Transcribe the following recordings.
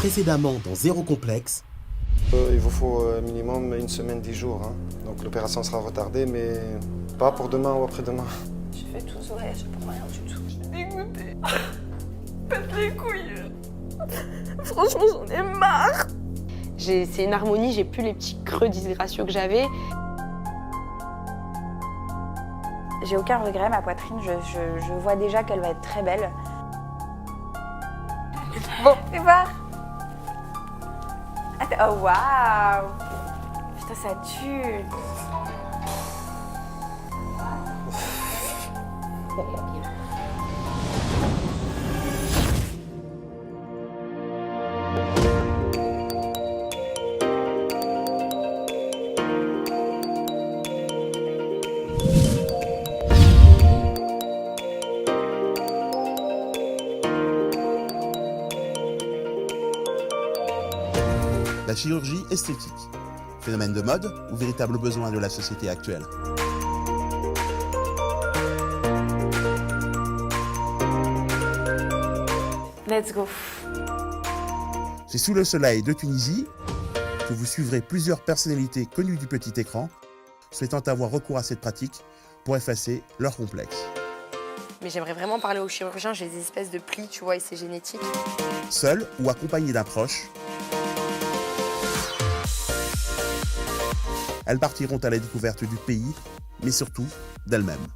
Précédemment dans Zéro Complexe. Il vous faut minimum 1 semaine, 10 jours. Hein. Donc l'opération sera retardée, mais pas pour demain ou après-demain. J'ai fait tout ce voyage pour rien du tout. Je suis dégoûtée. Pète les couilles. Franchement, j'en ai marre. C'est une harmonie, j'ai plus les petits creux disgracieux que j'avais. J'ai aucun regret, ma poitrine, je vois déjà qu'elle va être très belle. Bon, fais voir. Oh waouh. Putain, ça tue. La chirurgie esthétique, phénomène de mode ou véritable besoin de la société actuelle? Let's go. C'est sous le soleil de Tunisie que vous suivrez plusieurs personnalités connues du petit écran, souhaitant avoir recours à cette pratique pour effacer leur complexe. Mais j'aimerais vraiment parler aux chirurgiens, j'ai des espèces de plis, tu vois, et c'est génétique. Seul ou accompagné d'un proche, elles partiront à la découverte du pays, mais surtout d'elles-mêmes.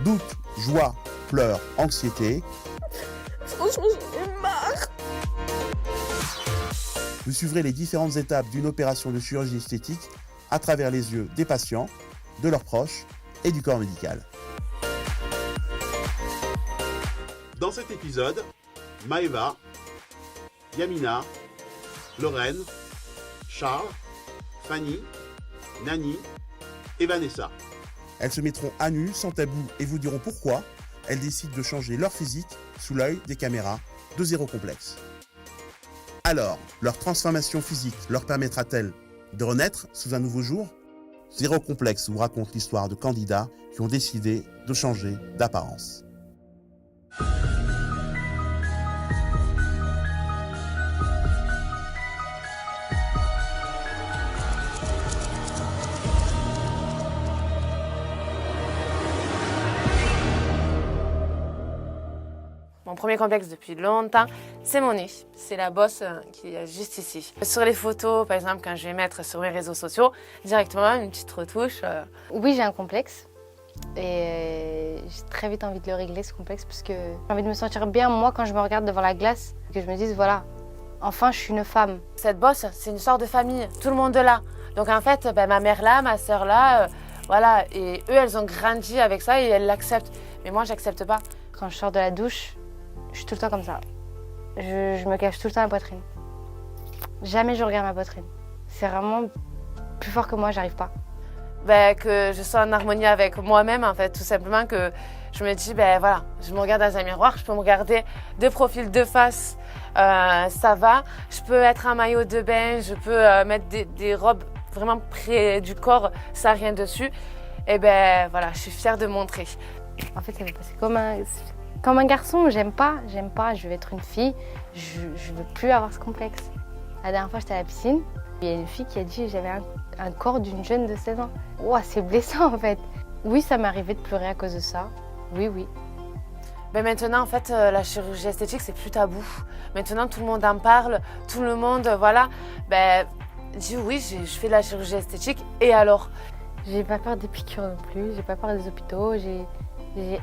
Doute, joie, pleurs, anxiété. Franchement, j'en ai marre. Vous suivrez les différentes étapes d'une opération de chirurgie esthétique à travers les yeux des patients, de leurs proches et du corps médical. Dans cet épisode, Maëva, Yamina, Lorraine, Charles, Fanny, Nani et Vanessa. Elles se mettront à nu, sans tabou, et vous diront pourquoi elles décident de changer leur physique sous l'œil des caméras de Zéro Complexe. Alors, leur transformation physique leur permettra-t-elle de renaître sous un nouveau jour? Zéro Complexe vous raconte l'histoire de candidats qui ont décidé de changer d'apparence. Mon premier complexe depuis longtemps, c'est mon nez. C'est la bosse qui est juste ici. Sur les photos, par exemple, quand je vais mettre sur mes réseaux sociaux, directement une petite retouche. Oui, j'ai un complexe et j'ai très vite envie de le régler, ce complexe, parce que j'ai envie de me sentir bien, moi, quand je me regarde devant la glace, que je me dise, voilà, enfin, je suis une femme. Cette bosse, c'est une sorte de famille, tout le monde est là. Donc en fait, ma mère là, ma sœur là, voilà. Et eux, elles ont grandi avec ça et elles l'acceptent. Mais moi, j'accepte pas. Quand je sors de la douche, je suis tout le temps comme ça. Je me cache tout le temps la poitrine. Jamais je regarde ma poitrine. C'est vraiment plus fort que moi, j'arrive pas. Que je sois en harmonie avec moi-même, en fait, tout simplement que je me dis, voilà, je me regarde dans un miroir, je peux me regarder de profil, de face, ça va. Je peux être en maillot de bain, je peux mettre des robes vraiment près du corps, ça rien dessus. Et voilà, je suis fière de montrer. En fait, ça va passer comme un garçon, j'aime pas, je veux être une fille, je veux plus avoir ce complexe. La dernière fois, j'étais à la piscine, il y a une fille qui a dit que j'avais un corps d'une jeune de 16 ans. Ouah, c'est blessant en fait. Oui, ça m'est arrivé de pleurer à cause de ça, oui. Maintenant, en fait, la chirurgie esthétique, c'est plus tabou. Maintenant, tout le monde en parle, tout le monde, voilà, dit oui, je fais de la chirurgie esthétique, et alors? J'ai pas peur des piqûres non plus, j'ai pas peur des hôpitaux, j'ai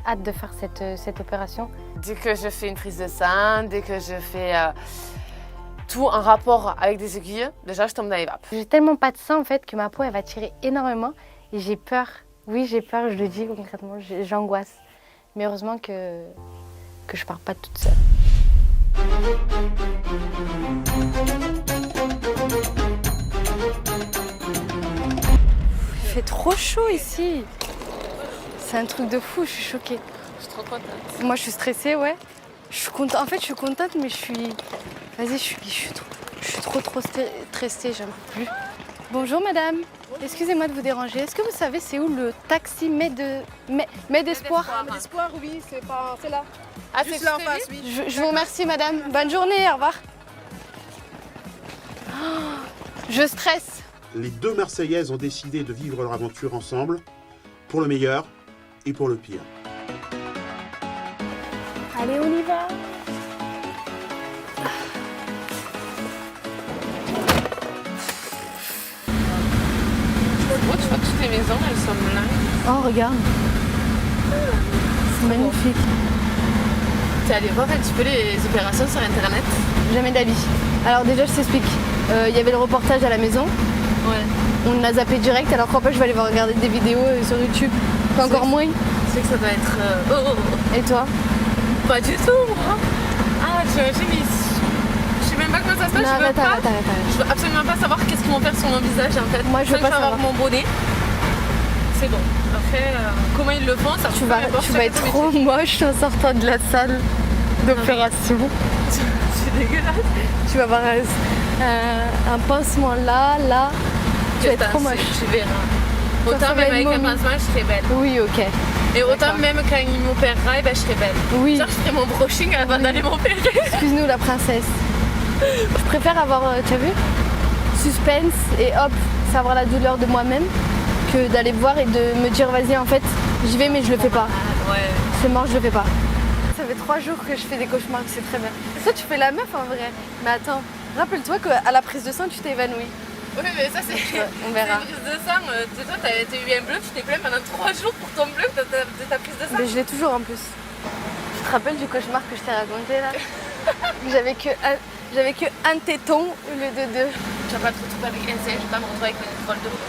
hâte de faire cette opération. Dès que je fais une prise de sang, dès que je fais tout en rapport avec des aiguilles, déjà je tombe dans les vapes. J'ai tellement pas de sang en fait que ma peau elle va tirer énormément et j'ai peur. Oui, j'ai peur, je le dis concrètement, j'angoisse. Mais heureusement que je pars pas toute seule. Il fait trop chaud ici. C'est un truc de fou, je suis choquée. Je suis trop contente. Moi, je suis stressée, ouais. Je suis contente. En fait, je suis contente, mais je suis... Vas-y, je suis trop stressée, j'en peux plus. Bonjour madame, excusez-moi de vous déranger. Est-ce que vous savez c'est où le taxi d'espoir? D'espoir, oui, c'est là. Ah, Juste c'est là en face, oui. Je vous remercie madame. Bonne journée, au revoir. Oh, je stresse. Les deux Marseillaises ont décidé de vivre leur aventure ensemble, pour le meilleur et pour le pire. Allez, on y va. Oh, tu vois toutes les maisons, elles sont blanches. Oh, regarde. C'est magnifique. T'es allé voir un petit peu les opérations sur internet? Jamais d'avis. Alors déjà, je t'explique. Il y avait le reportage à la maison. Ouais. On l'a zappé direct, alors qu'en fait, je vais aller voir regarder des vidéos sur YouTube. Encore moins. Tu sais que ça doit être... Et toi? Pas du tout, moi. Ah, tu imagines, mais je sais même pas comment ça se passe. Non, arrête. Je veux absolument pas savoir qu'est-ce qu'ils vont faire sur mon visage, en fait. Moi, je veux Tant que pas avoir savoir. mon bonnet. C'est bon. Après, comment ils le font, ça Tu vas être trop moche en sortant de la salle d'opération. C'est dégueulasse. Tu vas avoir un pansement là. Tu vas être trop moche. Tu verras. Ça Autant va même être avec un momie. pansement, je serais belle. Oui, ok. Et autant D'accord. même quand ils m'opéreraient, ben, je serais belle. Oui. Genre, je ferais mon brushing avant d'aller m'opérer. Excuse-nous la princesse. Je préfère avoir, tu as vu, suspense et hop, savoir la douleur de moi-même que d'aller voir et de me dire vas-y en fait j'y vais mais je le fais pas. Ouais. C'est mort, je le fais pas. Ça fait 3 jours que je fais des cauchemars, c'est très bien. Toi tu fais la meuf en vrai. Mais attends, rappelle-toi qu'à la prise de sang tu t'es évanouie. Oui, mais ça, c'est On verra. c'est une prise de sang. Toi, t'as eu un bleu, tu t'es plaint pendant 3 jours pour ton bleu de ta prise de sang. Mais je l'ai toujours en plus. Tu te rappelles du cauchemar que je t'ai raconté là? J'avais que un téton au lieu de 2. Tu vas pas te retrouver avec un sein, je vais pas me retrouver avec une étoile de l'eau.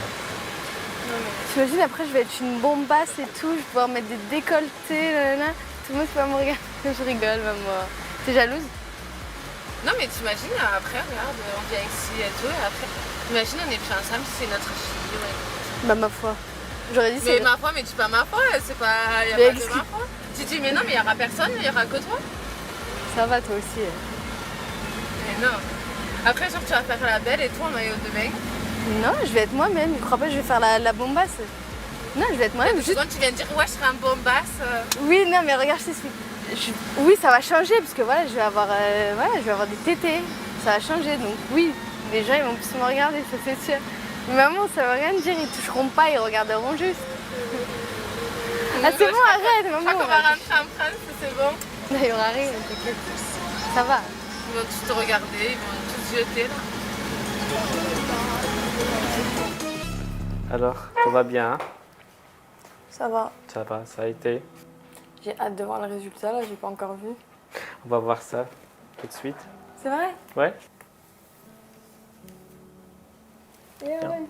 T'imagines après je vais être une bombasse et tout, je vais pouvoir mettre des décolletés, nanana. Tout le monde va me regarder. Je rigole même moi. T'es jalouse? Non, mais t'imagines, après, regarde, on vient ici et tout, et après, imagine, on est plus ensemble, c'est notre fille, ouais. Bah ma foi. J'aurais dit Mais c'est... ma foi, mais tu pas ma foi, c'est pas. Y a Mais pas de ma foi. Tu dis, mais non, mais y aura personne, y aura que toi. Ça va toi aussi. Mais non. Après, genre, tu vas faire la belle et tout en maillot de bain. Non, je vais être moi-même. Je crois pas que je vais faire la bombasse. Non, je vais être moi-même. Juste... Quand tu viens de dire, ouais, je serai un bombasse. Oui, non, mais regarde, je t'explique. Oui, ça va changer parce que voilà, je vais avoir des tétés. Ça va changer, donc oui, les gens ils vont plus me regarder, ça c'est sûr. Mais maman, ça va rien dire, ils toucheront pas, ils regarderont juste. Ah c'est bon, arrête, Je maman. crois qu'on va rentrer en France, c'est bon. Non, il y aura rien, t'inquiète. Ça va. Ils vont tous te regarder, ils vont tous jeter là. Alors, tout va bien, hein? Ça va. Ça va, ça a été. J'ai hâte de voir le résultat, là, j'ai pas encore vu. On va voir ça tout de suite. C'est vrai? Ouais? Et ouais.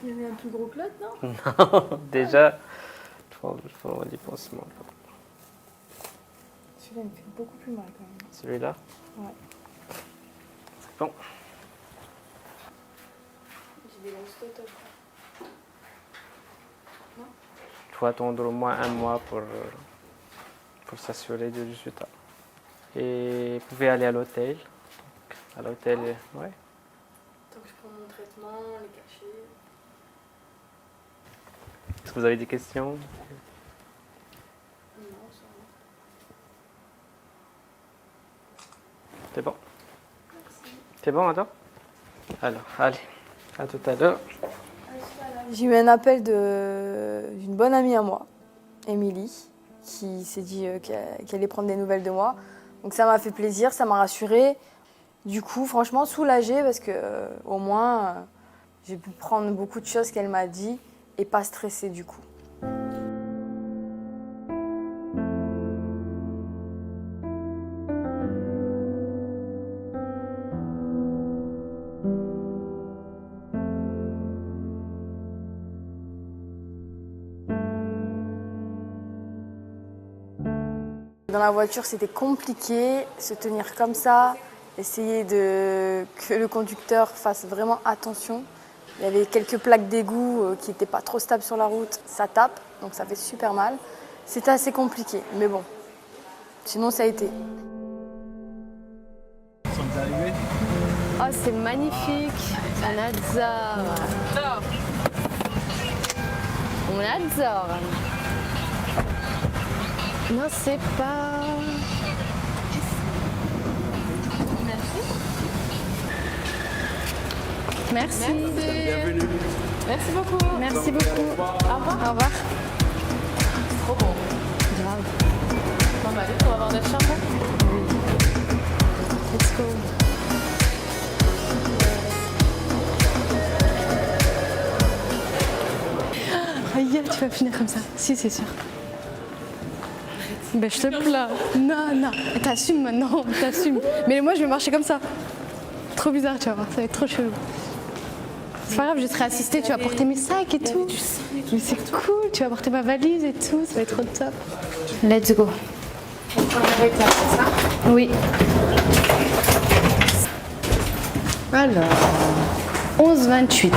Il y avait un plus gros clotte, non? Non, déjà, il faut des pansements. Celui-là, il me fait beaucoup plus mal quand même. Celui-là? Ouais. C'est bon. J'ai des grosses tototes. Il faut attendre au moins 1 mois pour s'assurer du résultat. Et vous pouvez aller à l'hôtel. À l'hôtel, ouais. Tant que je prends mon traitement, les cachets. Est-ce que vous avez des questions? Non, ça va. C'est bon? C'est bon, attends? Alors, allez, à tout à l'heure. J'ai eu un appel d'une bonne amie à moi, Émilie, qui s'est dit qu'elle allait prendre des nouvelles de moi. Donc ça m'a fait plaisir, ça m'a rassurée. Du coup, franchement, soulagée parce que au moins, j'ai pu prendre beaucoup de choses qu'elle m'a dit et pas stresser du coup. Dans la voiture, c'était compliqué, se tenir comme ça, essayer que le conducteur fasse vraiment attention. Il y avait quelques plaques d'égout qui n'étaient pas trop stables sur la route. Ça tape, donc ça fait super mal. C'était assez compliqué, mais bon. Sinon, ça a été. Oh Oh, c'est magnifique. On adore. On adore. Non, c'est pas... Merci. Bienvenue. Merci beaucoup. Merci beaucoup. Au revoir. Au revoir. Trop bon. Grave. On va aller pour avoir notre chambre. Let's go. Aïe, tu vas finir comme ça. Si, c'est sûr. Ben, je te plains. Non, non. T'assumes maintenant. T'assumes. Mais moi, je vais marcher comme ça. Trop bizarre, tu vas voir. Ça va être trop chelou. C'est pas grave, je serai assistée. Tu vas porter mes sacs et tout. Mais c'est cool. Tu vas porter ma valise et tout. Ça va être trop top. Let's go. On prend avec la c'est ça? Oui. Alors, 11,28.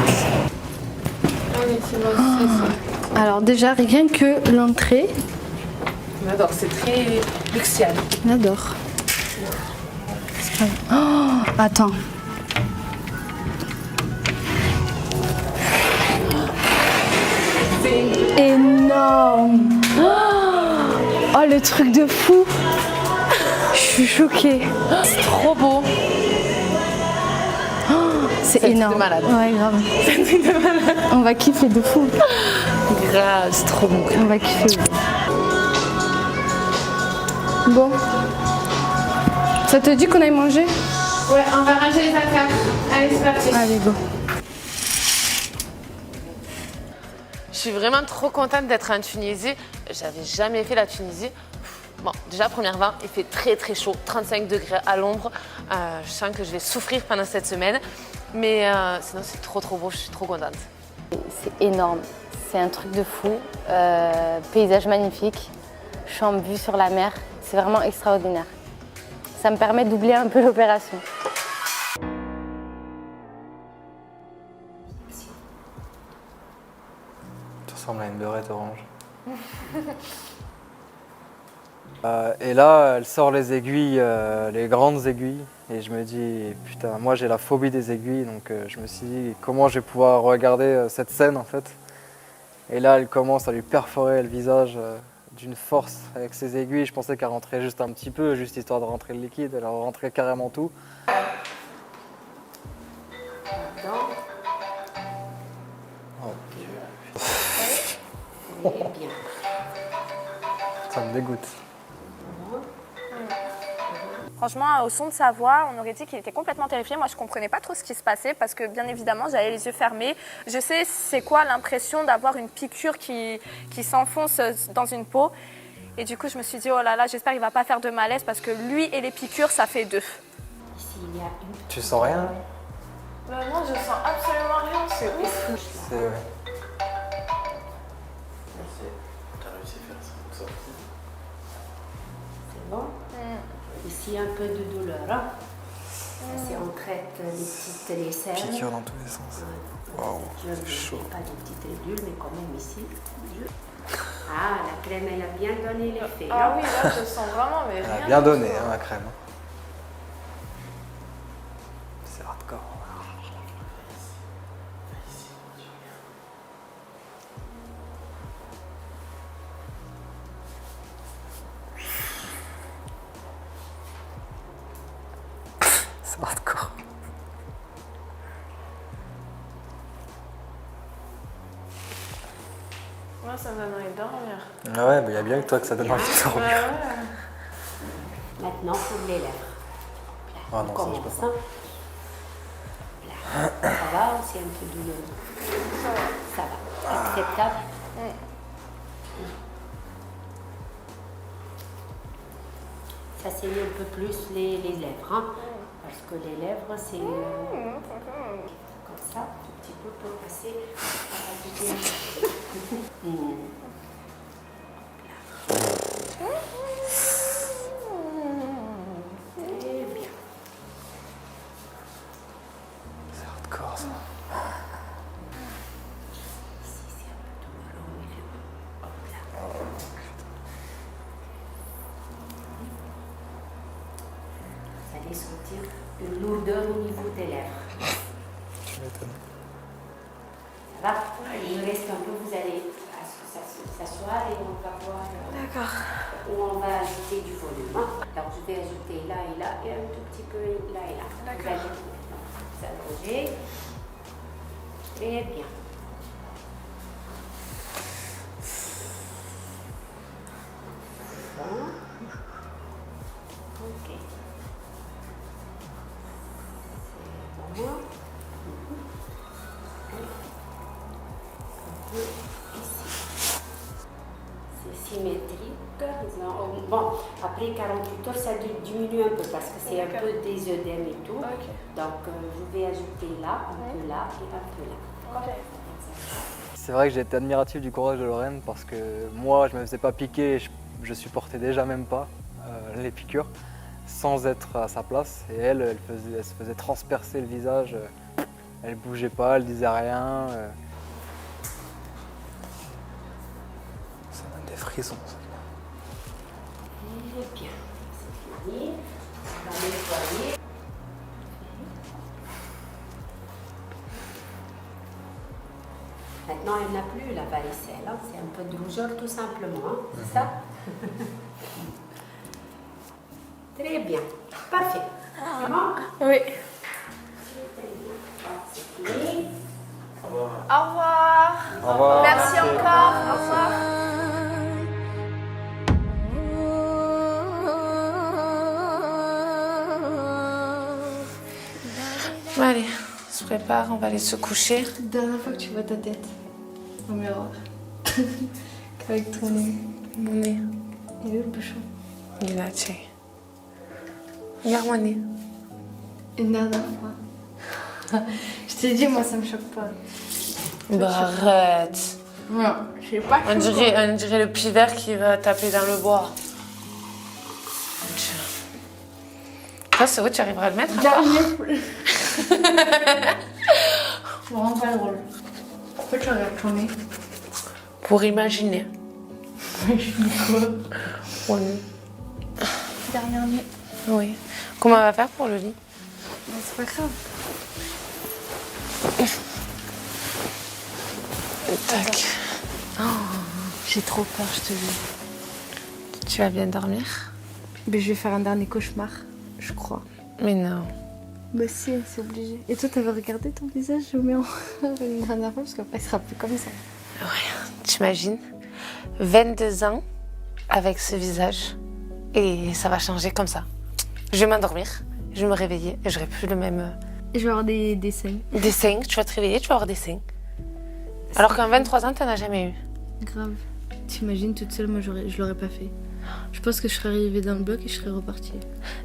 Allez, c'est bon, c'est ça. Alors déjà, rien que l'entrée, On adore, c'est très luxial. on adore. Oh, attends. C'est Énorme. Oh, le truc de fou. Je suis choquée. c'est trop beau. C'est un truc énorme. de malade. Ouais, grave. C'est un truc de malade. On va kiffer de fou. Grave, c'est trop bon. On va kiffer. Bon. Ça te dit qu'on aille manger? Ouais, on va ranger les affaires. Allez, c'est parti. Allez, go. Je suis vraiment trop contente d'être en Tunisie. J'avais jamais fait la Tunisie. Bon, déjà, première vin, il fait très très chaud, 35 degrés à l'ombre. Je sens que je vais souffrir pendant cette semaine. Mais sinon, c'est trop trop beau, je suis trop contente. C'est énorme. C'est un truc de fou. Paysage magnifique. Chambre vue sur la mer. C'est vraiment extraordinaire. Ça me permet d'oublier un peu l'opération. Tu ressembles à une beurette orange. Et là, elle sort les aiguilles, les grandes aiguilles. Et je me dis, putain, moi j'ai la phobie des aiguilles. Donc je me suis dit, comment je vais pouvoir regarder cette scène en fait. Et là, elle commence à lui perforer le visage d'une force avec ses aiguilles. Je pensais qu'elle rentrait juste un petit peu, juste histoire de rentrer le liquide. Elle a rentré carrément tout. Ça me dégoûte. Franchement, au son de sa voix, on aurait dit qu'il était complètement terrifié. Moi, je comprenais pas trop ce qui se passait parce que, bien évidemment, j'avais les yeux fermés. Je sais c'est quoi l'impression d'avoir une piqûre qui s'enfonce dans une peau. Et du coup, je me suis dit, oh là là, j'espère qu'il va pas faire de malaise parce que lui et les piqûres, ça fait deux. Tu sens rien? Non, je sens absolument rien, c'est ouf. C'est... ouais. C'est bon. Ici, un peu de douleur. Hein. Si on traite les cernes. Piqûre dans tous les sens. Waouh, c'est chaud. Pas des petites ridules, mais quand même ici. Ah, la crème, elle a bien donné l'effet. Ah oui, là, je sens vraiment, mais Elle a rien. bien donné, hein, la crème. C'est hardcore. C'est hardcore. Moi, ça me donne envie de dormir. Ah ouais, il y a bien que toi que ça donne envie de dormir. Maintenant, pour les lèvres. Ah On non, ça, je commence. peux pas. Hein. Là. Ça va, c'est un peu douloureux. Ça va. Acceptable. Ça saigne un peu plus les lèvres. Hein, parce que les lèvres, c'est comme ça, un petit peu pour passer à la deuxième. Très bien. C'est hardcore ça. Ici, c'est un peu douloureux, mais hop là. Vous allez sentir une lourdeur au niveau des lèvres. Tu m'étonnes. Ça va? Il me reste un peu, vous allez s'asseoir et on va voir où on va ajouter du volume. Alors je vais ajouter là et là et un tout petit peu là et là. D'accord. Vous allongez. Très bien. Ok. C'est bon. C'est symétrique. Bon, après 48 heures, ça diminue un peu parce que c'est un peu des œdèmes et tout. Donc, je vais ajouter là, un peu là et un peu là. C'est vrai que j'ai été admiratif du courage de Lorraine parce que moi, je ne me faisais pas piquer, je supportais déjà même pas les piqûres sans être à sa place. Et elle se faisait transpercer le visage, elle bougeait pas, elle disait rien. Ça donne des frissons. Très bien, c'est fini. On va nettoyer. Maintenant, elle n'a plus la varicelle, hein. C'est un peu de rougeur tout simplement, hein. C'est ça? Très bien, parfait. C'est bon? Oui. C'est fini. Au revoir. Au revoir. Merci encore. Au revoir. Bon, allez, on se prépare, on va aller se coucher. Dernière fois que tu vois ta tête au miroir. Avec ton nez. Mon nez. Et le bouchon. Il est là, tiens. Regarde mon nez. Une dernière fois. Je t'ai dit, moi ça me choque pas. Bah arrête. Non, je sais pas. On dirait le pivert qui va taper dans le bois. Toi, c'est où tu arriveras à le mettre? C'est vraiment pas drôle. Pourquoi tu regardes ton nez? Pour imaginer. Quoi? Oui. Derrière nez. Oui. Comment on va faire pour le lit? Mais c'est pas grave. Tac. Oh, j'ai trop peur, je te dis. Tu vas bien dormir? Mais je vais faire un dernier cauchemar, je crois. Mais non. Bah si, c'est obligé. Et toi, t'avais regardé ton visage au miroir une dernière fois parce qu'après, il sera plus comme ça. Ouais, t'imagines 22 ans avec ce visage et ça va changer comme ça. Je vais m'endormir, je vais me réveiller et j'aurai plus le même... Et je vais avoir des seins. Des seins, tu vas te réveiller, tu vas avoir des seins. Alors qu'en 23 ans, t'en as jamais eu. Grave. T'imagines, toute seule, moi, je l'aurais pas fait. Je pense que je serais arrivée dans le bloc et je serais repartie.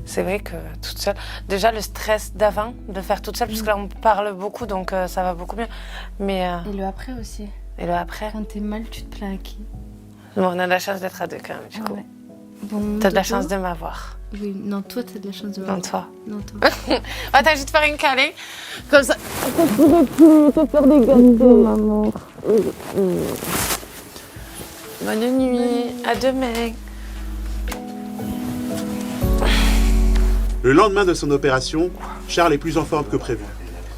C'est vrai que toute seule... Déjà, le stress d'avant, de faire toute seule, parce que là, on parle beaucoup, donc ça va beaucoup mieux. Mais, Et le après aussi. Et le après? Quand t'es mal, tu te plains à qui? Bon, on a de la chance d'être à deux quand même, du coup. Ouais. Bon, t'as de la chance de m'avoir. Oui, non, toi, t'as de la chance de m'avoir. Non, toi. Non, toi. Attends, je vais te faire une câlin. Comme ça. te faire des gâteaux, maman. Bonne nuit. À demain. Le lendemain de son opération, Charles est plus en forme que prévu.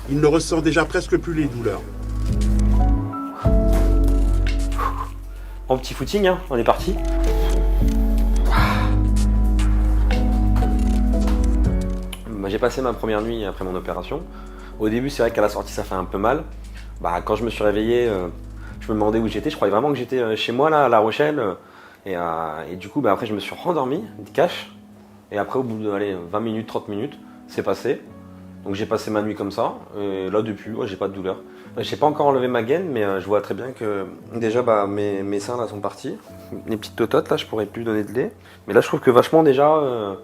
Il ne ressent déjà presque plus les douleurs. En petit footing, hein, on est parti. Bah, j'ai passé ma première nuit après mon opération. Au début, c'est vrai qu'à la sortie, ça fait un peu mal. Bah, quand je me suis réveillé, je me demandais où j'étais. Je croyais vraiment que j'étais chez moi, là, à La Rochelle. Et du coup, bah, après, je me suis rendormi, cash. Et après, au bout de 20 minutes, 30 minutes, c'est passé. Donc j'ai passé ma nuit comme ça. Et là, depuis, ouais, j'ai pas de douleur. J'ai pas encore enlevé ma gaine, mais je vois très bien que déjà bah, mes seins là sont partis. Les petites tototes là, je pourrais plus donner de lait. Mais là, je trouve que vachement déjà,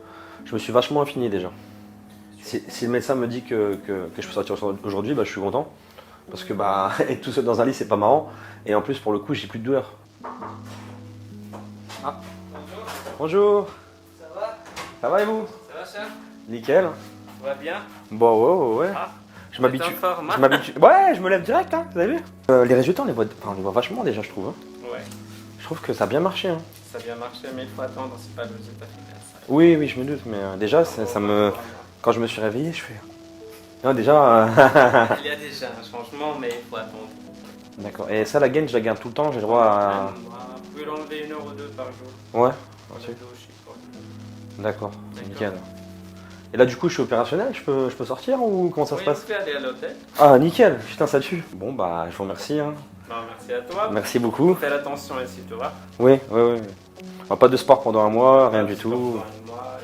je me suis vachement affiné déjà. Si le médecin me dit que je peux sortir aujourd'hui, bah, je suis content. Parce que bah, être tout seul dans un lit, c'est pas marrant. Et en plus, pour le coup, j'ai plus de douleur. Ah. Bonjour. Ça va? Ça va et vous? Ça va, cher? Nickel. Ça va bien? Bon, ouais. Ah, je m'habitue. Je m'habitue. Ouais, je me lève direct, hein, vous avez vu? Les résultats, on les voit vachement déjà, je trouve. Hein. Ouais. Je trouve que ça a bien marché. Hein. Ça a bien marché, mais il faut attendre, c'est pas le résultat final. Oui, je me doute, mais déjà, ça me quand je me suis réveillé, je fais... Non, déjà... Il y a déjà un changement, mais il faut attendre. D'accord. Et ça, la gaine, je la garde tout le temps, j'ai le droit à... Vous pouvez l'enlever 1 heure ou 2 par jour. Ouais. Pour Ok. la douche, quoi. D'accord, c'est nickel. Et là, du coup, je suis opérationnel, je peux sortir ou comment ça se passe? Vous pouvez aller à l'hôtel. Ah, nickel, putain, ça tue. Bon, bah, je vous remercie. Hein. Non, merci à toi. Merci beaucoup. Fais attention ici, tu vois. Oui. Pas de sport pendant un mois, rien du tout. Pendant un mois,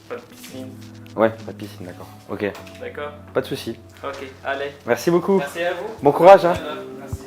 pas de piscine. Ouais, pas de piscine, d'accord. Ok. D'accord. Pas de soucis. Ok, allez. Merci beaucoup. Merci à vous. Bon courage. Hein. Merci.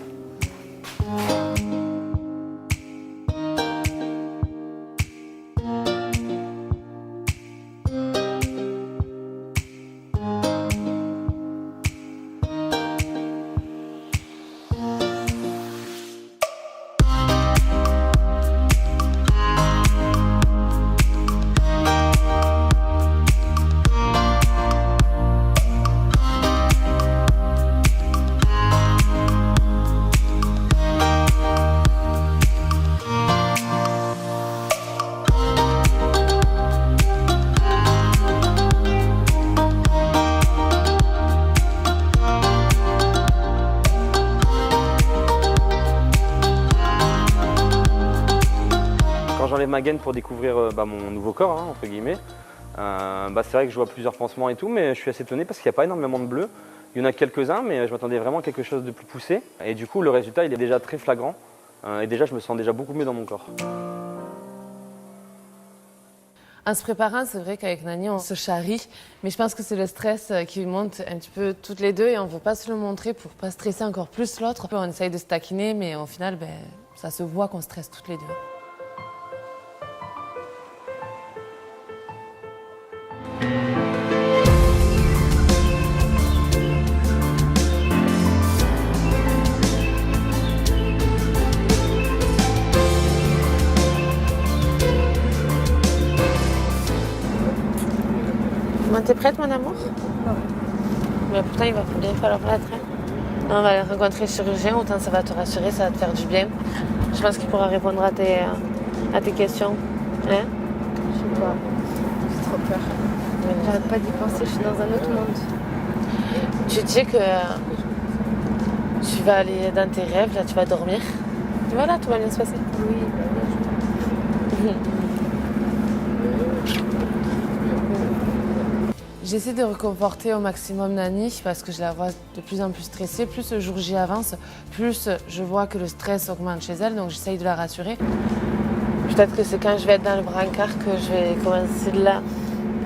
J'enlève ma gaine pour découvrir mon nouveau corps, hein, entre guillemets. C'est vrai que je vois plusieurs pansements et tout, mais je suis assez étonné parce qu'il n'y a pas énormément de bleu. Il y en a quelques-uns, mais je m'attendais vraiment à quelque chose de plus poussé. Et du coup, le résultat, il est déjà très flagrant. Et déjà, je me sens déjà beaucoup mieux dans mon corps. En se préparant, c'est vrai qu'avec Nani, on se charrie, mais je pense que c'est le stress qui monte un petit peu toutes les deux et on ne veut pas se le montrer pour ne pas stresser encore plus l'autre. On essaye de se taquiner, mais au final, ça se voit qu'on stresse toutes les deux. T'es prête, mon amour? Non. Mais pourtant, il va bien falloir l'être. On va rencontrer le chirurgien, autant ça va te rassurer, ça va te faire du bien. Je pense qu'il pourra répondre à tes questions. Hein? Je sais pas. J'ai trop peur. J'arrête pas d'y penser, je suis dans un autre monde. Tu dis que tu vas aller dans tes rêves, là, tu vas dormir. Voilà, tout va bien se passer. Oui, bien. J'essaie de réconforter au maximum Nani parce que je la vois de plus en plus stressée. Plus le jour J avance, plus je vois que le stress augmente chez elle, donc j'essaye de la rassurer. Peut-être que c'est quand je vais être dans le brancard que je vais commencer là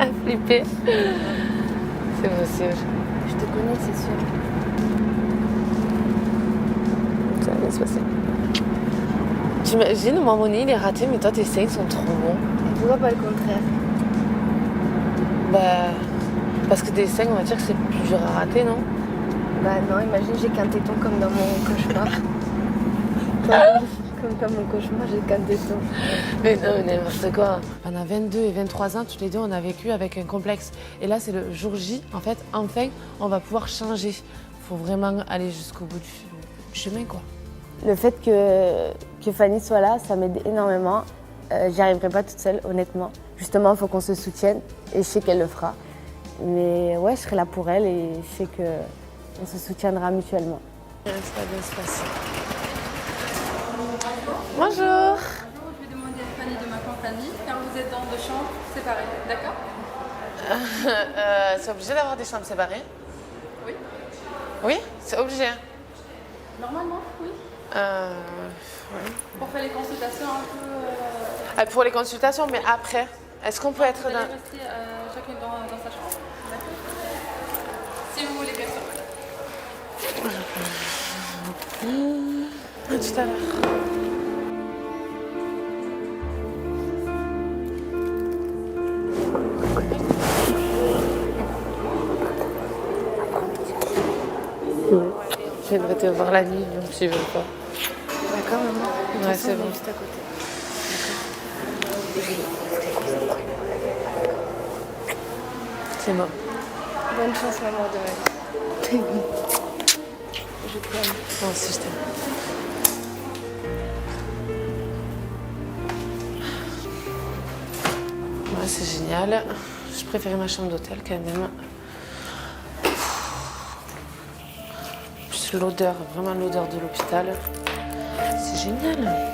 à flipper. C'est possible. Je te connais, c'est sûr. Ça va bien se passer. T'imagines, moi, mon nez, il est raté, mais toi, tes seins sont trop bons. Et pourquoi pas le contraire? Parce que des seins, on va dire que c'est plus dur à rater, non? Bah non, imagine, j'ai qu'un téton comme dans mon cauchemar. Comme dans mon cauchemar, j'ai qu'un téton. Mais non, mais n'importe quoi. Pendant 22 et 23 ans, toutes les deux, on a vécu avec un complexe. Et là, c'est le jour J, en fait, enfin, on va pouvoir changer. Il faut vraiment aller jusqu'au bout du chemin, quoi. Le fait que Fanny soit là, ça m'aide énormément. J'y arriverai pas toute seule, honnêtement. Justement, il faut qu'on se soutienne et je sais qu'elle le fera. Mais ouais, je serai là pour elle et je sais qu'on se soutiendra mutuellement. Ça va bien se passer. Bonjour. Je vais demander à Fanny de m'accompagner car vous êtes dans 2 chambres séparées, d'accord? C'est obligé d'avoir des chambres séparées? Oui. Oui, c'est obligé. Normalement, oui. Ouais. Pour faire les consultations un peu... Pour les consultations, mais après, est-ce qu'on peut être Vous allez dans... rester chacune dans sa chambre, d'accord? Si vous voulez, bien sûr. À tout à l'heure. J'aimerais te voir la nuit, même si je veux pas. D'accord, maman? Ouais, c'est bon. Juste à côté. C'est bon. Bonne chance, maman, de ma vie. Je t'aime. Moi aussi, je t'aime. Ouais, c'est génial. Je préférais ma chambre d'hôtel quand même. Plus l'odeur, vraiment l'odeur de l'hôpital. C'est génial.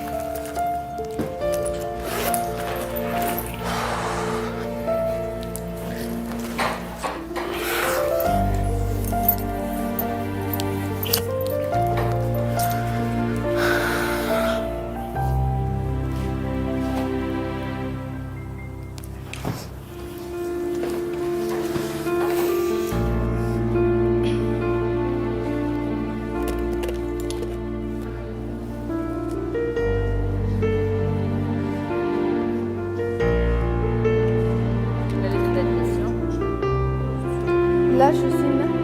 Là, je sais même.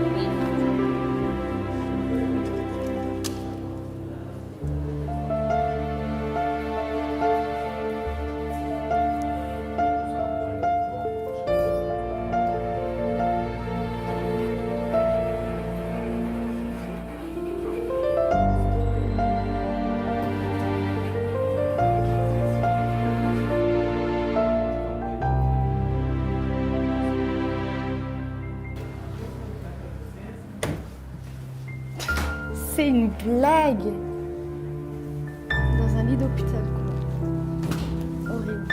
C'est une blague. Dans un lit d'hôpital, quoi. Horrible.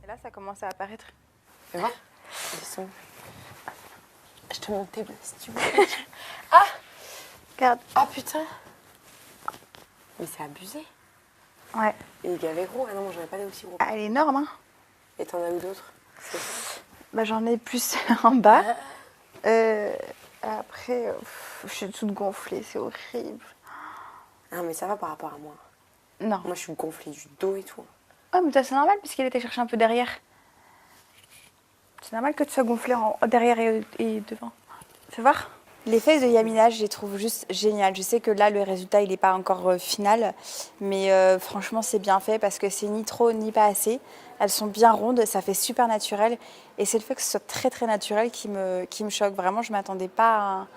Et là, ça commence à apparaître. Fais voir. Ils sont... Je te montre tes bleus si tu veux. Ah! Regarde. Ah putain! Mais c'est abusé. Ouais. Et il avait gros. Ah non, j'en ai pas des aussi gros. Ah, elle est énorme, hein. Et t'en as où d'autres? Bah, j'en ai plus en bas. Après, je suis toute gonflée, c'est horrible. Ah, mais ça va par rapport à moi. Non. Moi, je suis gonflée du dos et tout. Ouais, mais toi, c'est normal puisqu'il était chercher un peu derrière. C'est normal que tu sois gonflée derrière et devant. Fais voir. Les fesses de Yamina, je les trouve juste géniales. Je sais que là, le résultat, il n'est pas encore final. Mais franchement, c'est bien fait parce que c'est ni trop ni pas assez. Elles sont bien rondes, ça fait super naturel. Et c'est le fait que ce soit très très naturel qui me choque. Vraiment, je ne m'attendais pas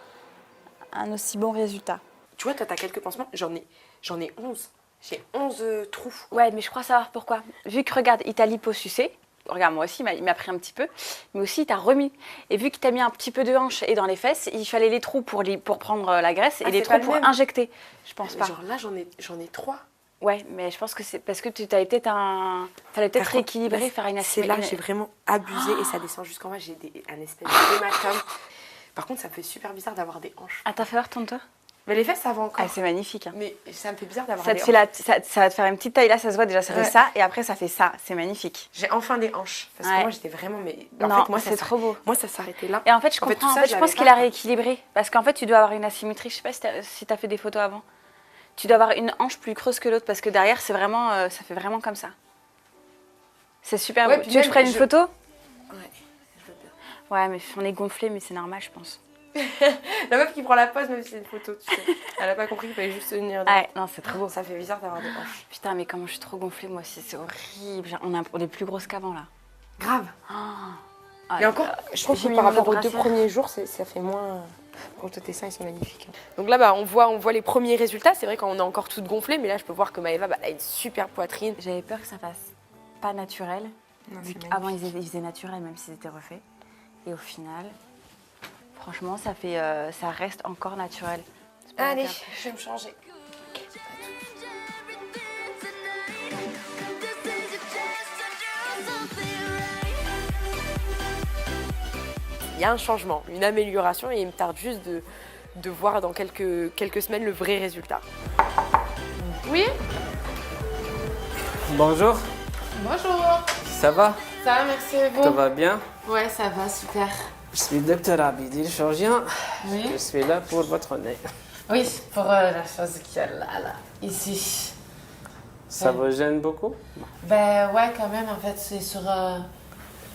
à un aussi bon résultat. Tu vois, toi, t'as quelques pansements. J'en ai 11. J'ai 11 trous. Ouais, mais je crois savoir pourquoi. Vu que, regarde, il t'a liposucé. Regarde, moi aussi, il m'a pris un petit peu. Mais aussi, il t'a remis. Et vu qu'il t'a mis un petit peu de hanche et dans les fesses, il fallait les trous pour prendre la graisse et les trous pour injecter. Je pense pas. Genre là, j'en ai 3. Ouais, mais je pense que c'est parce que tu avais peut-être fallait peut-être rééquilibrer, faire une C'est là, j'ai vraiment abusé et ça descend jusqu'en bas. J'ai un espèce d'hématome. Par contre, ça me fait super bizarre d'avoir des hanches. Ah, t'as fait voir, tourne-toi. Mais les fesses, ça va encore. Ah, c'est magnifique. Hein. Mais ça me fait bizarre d'avoir ça des te hanches. ça va te faire une petite taille là, ça se voit déjà, ça fait ça et après ça fait ça. C'est magnifique. J'ai enfin des hanches. Parce que moi, j'étais vraiment. Mais... Non, en fait, moi, c'est trop beau. Moi, ça s'arrêtait là. Et en fait, je comprends. tout ça, je pense qu'il a rééquilibré. Parce qu'en fait, tu dois avoir une asymétrie. Je sais pas si t'as fait des photos avant. Tu dois avoir une hanche plus creuse que l'autre parce que derrière, c'est vraiment, ça fait vraiment comme ça. C'est super beau. Tu veux que je prenne une photo? Ouais, je veux bien. Ouais, mais on est gonflé, mais c'est normal, je pense. La meuf qui prend la pose, même si c'est une photo, tu sais. Elle a pas compris qu'il fallait juste se tenir. Ouais, non, c'est trop beau. Ça fait bizarre d'avoir des hanches. Putain, mais comment je suis trop gonflée, moi aussi, c'est horrible. On est plus grosses qu'avant, là. Grave. Oh. Et encore, je trouve que par rapport aux 2 premiers jours, ça fait moins... Quand tes seins, ils sont magnifiques. Donc là, bah, on voit les premiers résultats. C'est vrai qu'on est encore toutes gonflées, mais là, je peux voir que Maëva, bah, elle a une super poitrine. J'avais peur que ça fasse pas naturel. Vu qu'avant, ils faisaient naturel, même s'ils étaient refaits. Et au final, franchement, ça reste encore naturel. Allez, je vais me changer. Il y a un changement, une amélioration et il me tarde juste de voir dans quelques semaines le vrai résultat. Oui? Bonjour, Bonjour. ça va? Ça va, merci et vous? Tout va bien? Ouais, ça va, super. Je suis le docteur Abidi, le chirurgien. Oui. Je suis là pour votre nez. Oui, pour la chose qu'il y a là, ici. Ça vous gêne beaucoup? Ben ouais, quand même, en fait, c'est sur...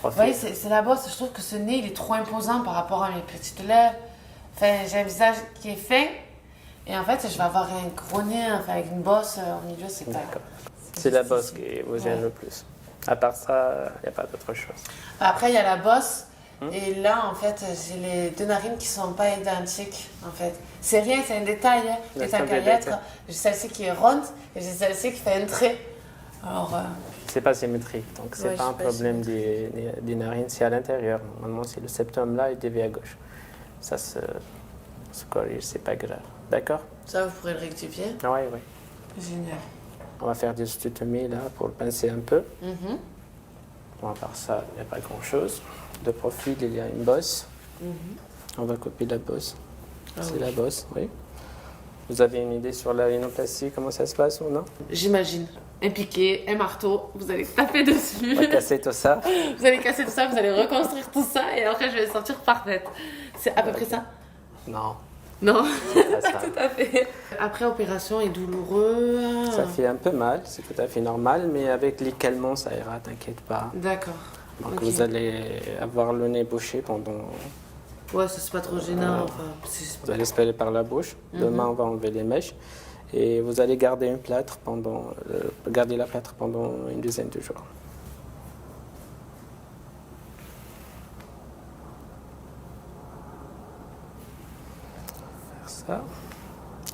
Profite. Oui, c'est la bosse. Je trouve que ce nez, il est trop imposant par rapport à mes petites lèvres. Enfin, j'ai un visage qui est fin. Et en fait, je vais avoir un gros nez, enfin, avec une bosse au milieu, c'est pas... D'accord. C'est la bosse qui vous gêne le plus. À part ça, il n'y a pas d'autre chose. Après, il y a la bosse. Et là, en fait, j'ai les 2 narines qui sont pas identiques, en fait. C'est rien, c'est un détail. Hein. Et tant qu'à y être, j'ai celle-ci qui est ronde et j'ai celle-ci qui fait un trait. Alors... C'est pas symétrique, donc c'est pas un problème des narines, c'est à l'intérieur. Normalement, c'est le septum là et dévié à gauche. Ça se corrige, c'est pas grave. D'accord? Ça, vous pourrez le rectifier? Oui, oui. Génial. On va faire des osteotomies là pour pincer un peu. Bon, à part ça, il n'y a pas grand-chose. De profil, il y a une bosse. On va couper la bosse. C'est la bosse, oui. Vous avez une idée sur la rhinoplastie, comment ça se passe ou non? J'imagine. Un piquet, un marteau, vous allez taper dessus. On va casser tout ça. Vous allez casser tout ça, vous allez reconstruire tout ça et après je vais sentir parfaite. C'est à peu près ça? Non. Non, Pas ça. tout à fait. Après opération est douloureux. Ça fait un peu mal, c'est tout à fait normal, mais avec les calmants, ça ira, t'inquiète pas. D'accord. Donc Ok. vous allez avoir le nez bouché pendant... Ouais, ça c'est pas trop gênant. Enfin, Vous allez espérer par la bouche. Demain, on va enlever les mèches. Et vous allez garder une plâtre garder la plâtre pendant une dizaine de jours. Faire ça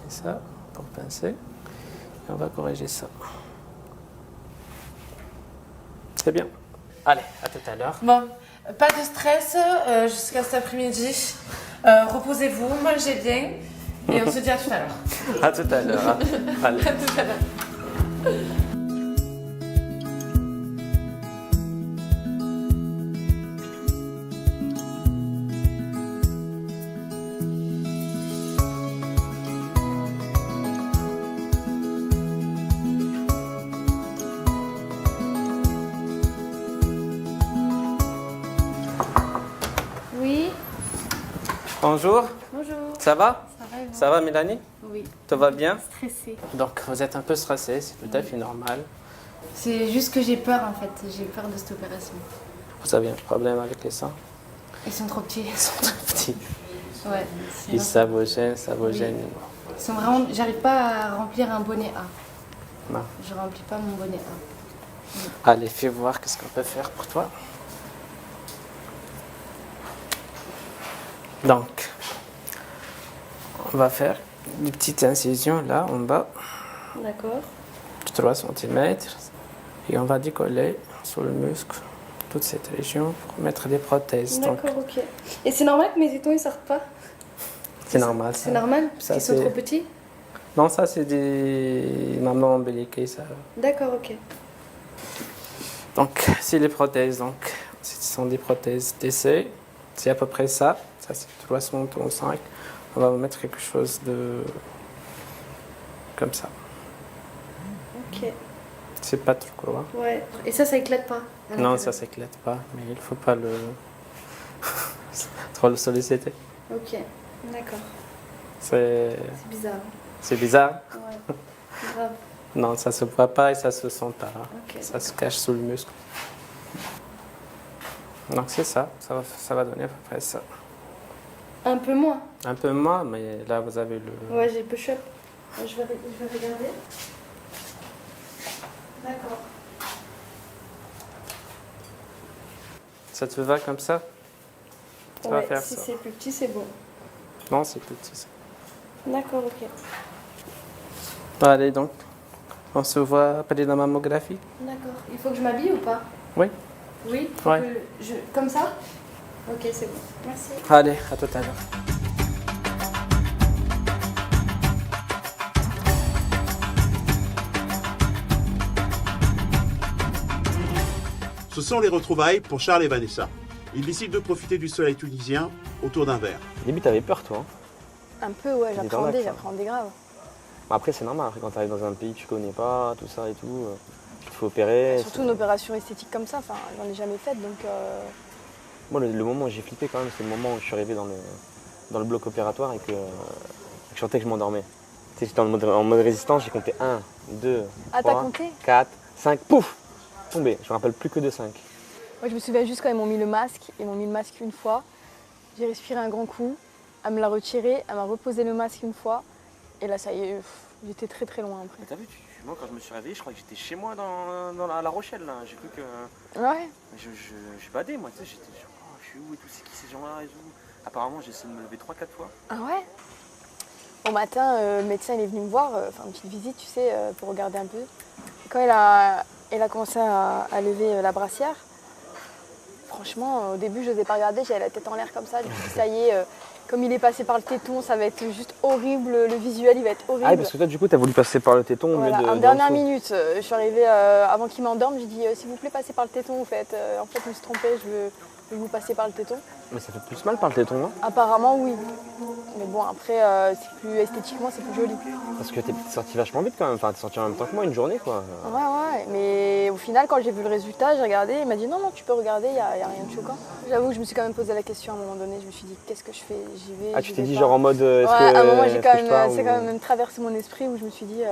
et ça pour pincer. Et on va corriger ça. C'est bien. Allez, à tout à l'heure. Bon, pas de stress jusqu'à cet après-midi. Reposez-vous, mangez bien et on se dit à tout à l'heure. À tout à l'heure. Hein. Allez. À tout à l'heure. Oui. Bonjour. Bonjour. Ça va? Ça va et vous? Ça va, Mélanie? Oui. Tout va bien? Stressée. Donc, vous êtes un peu stressée, c'est tout à fait normal. C'est juste que j'ai peur en fait. J'ai peur de cette opération. Vous avez un problème avec les seins? Ils sont trop petits. Ils sont très petits. Ouais. Et ça vous gêne, ça vous gêne. Ils sont vraiment. J'arrive pas à remplir un bonnet A. Non. Je remplis pas mon bonnet A. Allez, fais voir qu'est-ce qu'on peut faire pour toi. Donc, on va faire une petite incision là en bas, D'accord. de 3 cm. Et on va décoller sur le muscle toute cette région pour mettre des prothèses. Donc, D'accord, ok. Et c'est normal que mes tétons ils sortent pas? c'est normal. C'est normal parce Ça, qu'ils sont c'est- trop petits? Non, ça c'est des mamans ombiliquées, ça. D'accord, ok. Donc, c'est les prothèses. Donc, ce sont des prothèses d'essai. C'est à peu près ça. Ça, c'est 335. On va mettre quelque chose de... comme ça. Ok. C'est pas trop gros. Hein. Ouais. Et ça éclate pas? à Non, l'intérieur? ça s'éclate pas. Mais il faut pas le... trop le solliciter. Ok. D'accord. C'est... C'est bizarre. c'est bizarre. Ouais. Grave. Non, ça se voit pas et ça se sent pas. Hein. Ok. Ça se cache sous le muscle. Donc c'est ça. Ça va donner à peu près ça. Un peu moins. Un peu moins, mais là vous avez le... Ouais, j'ai push-up. Je vais regarder. D'accord. Ça te va comme ça? Ça va Ouais, faire si ça. c'est plus petit, c'est bon. Non, c'est plus petit. Ça. D'accord, ok. Allez donc, on se voit après la mammographie. D'accord. Il faut que je m'habille ou pas? Oui. Oui. Faut Ouais. que comme ça? Ok, c'est bon. Merci. Allez, à tout à l'heure. Ce sont les retrouvailles pour Charles et Vanessa. Ils décident de profiter du soleil tunisien autour d'un verre. Au début, t'avais peur, toi. Un peu, ouais, Des arnaques, ça. j'appréhendais grave. Après, c'est normal. Après, quand t'arrives dans un pays que tu connais pas, tout ça et tout, tu te fais opérer. Surtout une opération esthétique comme ça, enfin, j'en ai jamais faite, donc... Moi, le moment où j'ai flippé quand même, c'est le moment où je suis arrivé dans le bloc opératoire et que je sentais que je m'endormais. Tu sais, j'étais en mode résistance, j'ai compté 1, 2, Ah, t'as 3, compté 4, 5, pouf, tombé. Je me rappelle plus que de 5. Moi, je me souviens juste quand ils m'ont mis le masque. Ils m'ont mis le masque une fois. J'ai respiré un grand coup. Elle me l'a retiré. Elle m'a reposé le masque une fois. Et là, ça y est, j'étais très très loin après. T'as vu, moi quand je me suis réveillé, je crois que j'étais chez moi dans La Rochelle. Là. J'ai cru que. Ouais. Je badais, moi, tu sais, j'étais. Je suis suis où et tout, c'est qui ces gens-là et tout. Apparemment, j'ai essayé de me lever 3-4 fois. Ah ouais? Au matin, le médecin il est venu me voir, une petite visite, tu sais, pour regarder un peu. Et quand il a commencé à lever la brassière, franchement, au début, je n'osais pas regarder, j'avais la tête en l'air comme ça. Je me suis dit, ça y est, comme il est passé par le téton, ça va être juste horrible, le visuel, il va être horrible. Ah, parce que toi, du coup, t'as voulu passer par le téton Voilà, au lieu de. en dernière minute, je suis arrivée avant qu'il m'endorme, j'ai dit, s'il vous plaît, passez par le téton, en fait, je me suis trompée, je veux vous passer par le téton. Mais ça fait plus mal par le téton, non? Apparemment, oui. Mais bon, après, c'est plus esthétiquement, c'est plus joli. Parce que t'es sorti vachement vite quand même, enfin, t'es sorti en même temps que moi, une journée, quoi. Ouais, mais au final, quand j'ai vu le résultat, j'ai regardé, il m'a dit non, tu peux regarder, il n'y a rien de choquant. J'avoue que je me suis quand même posé la question à un moment donné, je me suis dit, qu'est-ce que je fais? J'y vais. Ah, tu t'es dit, genre en mode. Ouais, à un moment, c'est quand même traversé mon esprit où je me suis dit,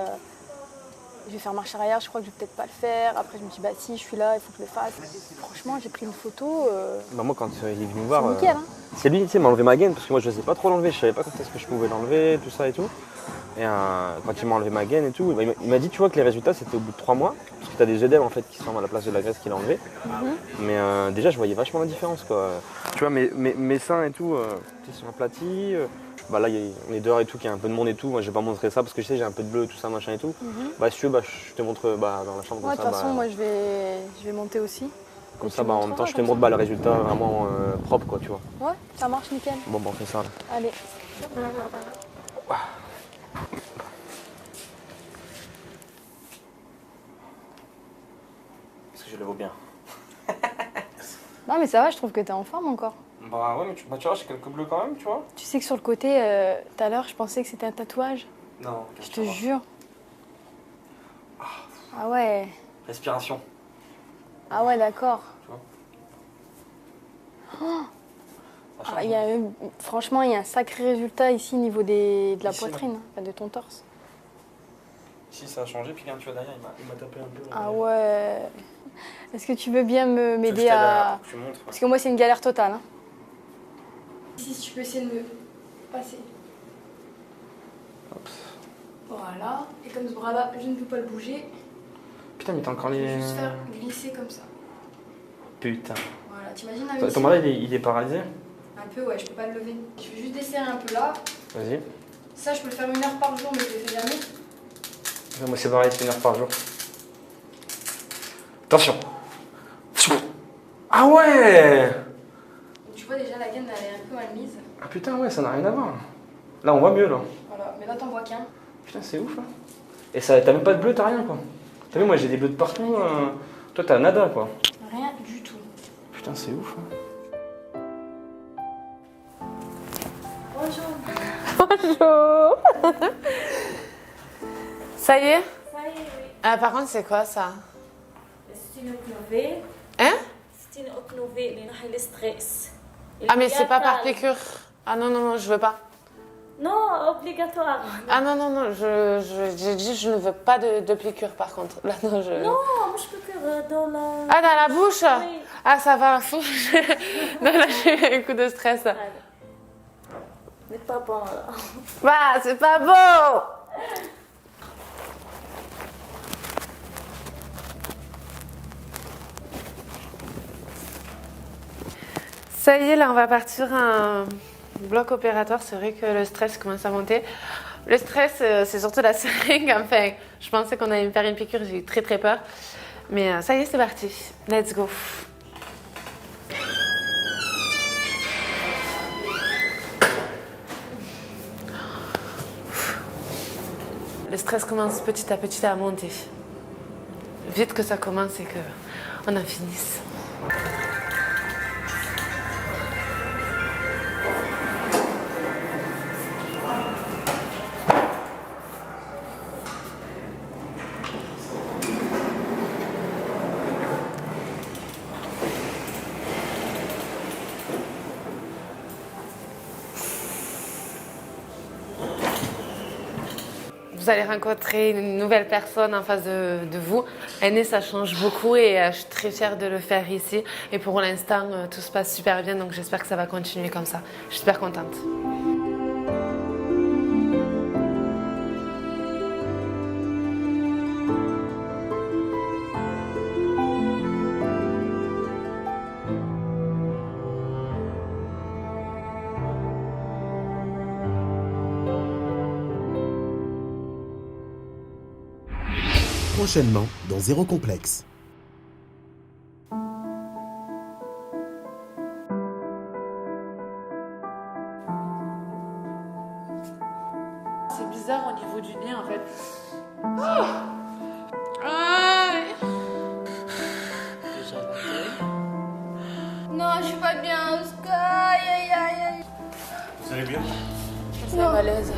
je vais faire marche arrière, je crois que je vais peut-être pas le faire. Après, je me suis dit, bah si, je suis là, il faut que je le fasse. Franchement, j'ai pris une photo. Bah, moi, quand il est venu me voir. C'est nickel, hein. C'est lui, tu sais, m'a enlevé ma gaine, parce que moi, je sais pas trop l'enlever, je savais pas quand est-ce que je pouvais l'enlever, tout ça et tout. Et quand il m'a enlevé ma gaine et tout, il m'a dit, tu vois, que les résultats, c'était au bout de 3 mois, parce que tu as des œdèmes en fait qui sont à la place de la graisse qu'il a enlevée. Mais déjà, je voyais vachement la différence, quoi. Tu vois, mes seins et tout, ils sont aplatis. Bah là, on est dehors et tout, qu'il y a un peu de monde et tout. Moi, je vais pas montrer ça parce que je sais, j'ai un peu de bleu, tout ça, machin et tout. Bah, si tu veux, je te montre dans la chambre. Ouais, de toute façon, moi, je vais monter aussi. Comme ça, en même temps, je te montre le résultat vraiment propre, quoi, tu vois. Ouais, ça marche nickel. Bon, on fait ça là. Allez. Est-ce que je le vaux bien? Non, mais ça va, je trouve que t'es en forme encore. Bah ouais, mais tu vois, j'ai quelques bleus quand même, tu vois. Tu sais que sur le côté, tout à l'heure, je pensais que c'était un tatouage. Non, je te jure. Ah ouais. Respiration. Ah ouais, d'accord. Tu vois. Franchement, il y a un sacré résultat ici au niveau de la Ici, poitrine, de ton torse. Si ça a changé, puis quand tu vois derrière, il m'a tapé un peu. Ah ouais. Est-ce que tu veux bien m'aider à... Je te montre. Parce que moi, c'est une galère totale. Hein. Si tu peux essayer de me passer. Hop. Voilà. Et comme ce bras-là, je ne peux pas le bouger. Putain, mais t'as encore Je les. vais juste faire glisser comme ça. Putain. Voilà, t'imagines un Ton bras, il est paralysé? Un peu, ouais, je peux pas le lever. Je vais juste desserrer un peu là. Vas-y. Ça, je peux le faire 1 heure par jour, mais je le fais jamais. Moi, c'est pareil, c'est 1 heure par jour. Attention. Ah ouais! Donc, tu vois déjà, la gaine, elle est un peu mal mise. Ah putain, ouais, ça n'a rien à voir. Là, on voit mieux, là. Voilà, mais là, t'en vois qu'un. Putain, c'est ouf, hein. Et ça, t'as même pas de bleu, t'as rien, quoi. T'as vu, moi, j'ai des bleus de partout. Toi, t'as nada, quoi. Rien du tout. Putain, c'est ouf, hein. Bonjour. Ça y est? Ça y est, oui. Ah, par contre, c'est quoi ça? C'est une ocnovée. Hein? C'est une ocnovée, le stress. Ah, mais c'est pas par piqûre. Ah non, non, non, je veux pas. Non, obligatoire. Ah non, non, non, j'ai dit je ne veux pas de piqûre par contre. Là, non, je... Non, je peux que dans la... Ah, dans la bouche? Oui. Ah, ça va. Non, là, j'ai eu un coup de stress. Mais pas bon, là. Bah, c'est pas beau! Ça y est, là, on va partir un bloc opératoire. C'est vrai que le stress commence à monter. Le stress, c'est surtout la seringue. Enfin, je pensais qu'on allait me faire une piqûre. J'ai eu très, très peur. Mais ça y est, c'est parti. Let's go. Le stress commence petit à petit à monter. Vite que ça commence et qu'on en finisse. Vous allez rencontrer une nouvelle personne en face de vous. Aîné, ça change beaucoup et je suis très fière de le faire ici. Et pour l'instant, tout se passe super bien, donc j'espère que ça va continuer comme ça. Je suis super contente. Prochainement dans Zéro Complexe. C'est bizarre au niveau du nez en fait. Non, je suis pas bien. Aïe, aïe, aïe, aïe. Vous allez bien? C'est malaise.